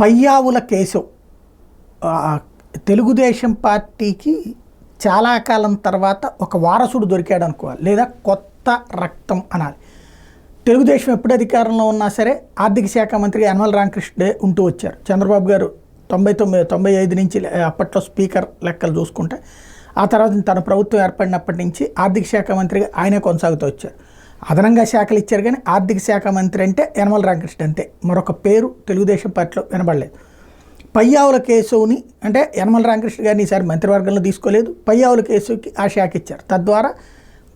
పయ్యావుల కేశవ్ తెలుగుదేశం పార్టీకి చాలా కాలం తర్వాత ఒక వారసుడు దొరికాడు అనుకోవాలి, లేదా కొత్త రక్తం అనాలి. తెలుగుదేశం ఎప్పుడు అధికారంలో ఉన్నా సరే ఆర్థిక శాఖ మంత్రిగా యనమల రామకృష్ణుడే ఉంటూ వచ్చారు. చంద్రబాబు గారు 95 నుంచి అప్పట్లో స్పీకర్ లెక్కలు చూసుకుంటే, ఆ తర్వాత తన ప్రభుత్వం ఏర్పడినప్పటి నుంచి ఆర్థిక శాఖ మంత్రిగా ఆయనే కొనసాగుతూ వచ్చారు. అదనంగా శాఖలు ఇచ్చారు, కానీ ఆర్థిక శాఖ మంత్రి అంటే యనమల రామకృష్ణ అంతే. మరొక పేరు తెలుగుదేశం పార్టీలో వినబడలేదు. పయ్యావుల కేశవ్ని అంటే యనమల రామకృష్ణ గారిని ఈసారి మంత్రివర్గంలో తీసుకోలేదు, పయ్యావుల కేశవ్కి ఆ శాఖ ఇచ్చారు. తద్వారా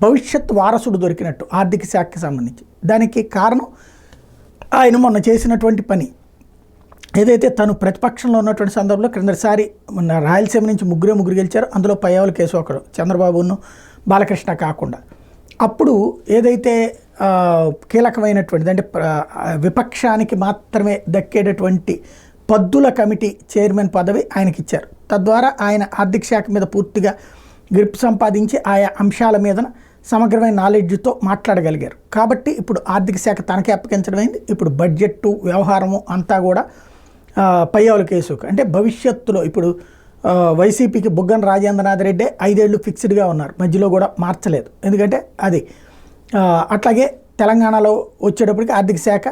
భవిష్యత్ వారసుడు దొరికినట్టు ఆర్థిక శాఖకి సంబంధించి. దానికి కారణం ఆయన మొన్న చేసినటువంటి పని. ఏదైతే తను ప్రతిపక్షంలో ఉన్నటువంటి సందర్భంలో క్రిందసారి రాయలసీమ నుంచి ముగ్గురు గెలిచారు, అందులో పయ్యావుల కేశవ్ ఒకరు, చంద్రబాబును బాలకృష్ణ కాకుండా. అప్పుడు ఏదైతే కీలకమైనటువంటిది అంటే విపక్షానికి మాత్రమే దక్కేటటువంటి పద్దుల కమిటీ చైర్మన్ పదవి ఆయనకి ఇచ్చారు. తద్వారా ఆయన ఆర్థిక శాఖ మీద పూర్తిగా గ్రిప్ సంపాదించి ఆయా అంశాల మీద సమగ్రమైన నాలెడ్జ్తో మాట్లాడగలిగారు. కాబట్టి ఇప్పుడు ఆర్థిక శాఖ తనకే అప్పగించడమైంది. ఇప్పుడు బడ్జెట్టు వ్యవహారము అంతా కూడా పయ్యావుల కేసుకు. అంటే భవిష్యత్తులో ఇప్పుడు వైసీపీకి బుగ్గన రాజేంద్రనాథ్ రెడ్డి 5 ఏళ్ళు ఫిక్స్డ్గా ఉన్నారు, మధ్యలో కూడా మార్చలేదు. ఎందుకంటే అది అట్లాగే తెలంగాణలో వచ్చేటప్పటికి ఆర్థిక శాఖ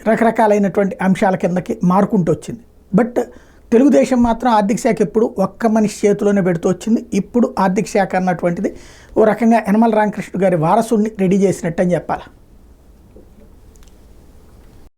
రకరకాలైనటువంటి అంశాల కిందకి మారుకుంటూ వచ్చింది. బట్ తెలుగుదేశం మాత్రం ఆర్థిక శాఖ ఎప్పుడు ఒక్క మనిషి చేతిలోనే పెడుతూ వచ్చింది. ఇప్పుడు ఆర్థిక శాఖ అన్నటువంటిది ఓ రకంగా యనమల రామకృష్ణ గారి వారసుడిని రెడీ చేసినట్టు అని చెప్పాలి.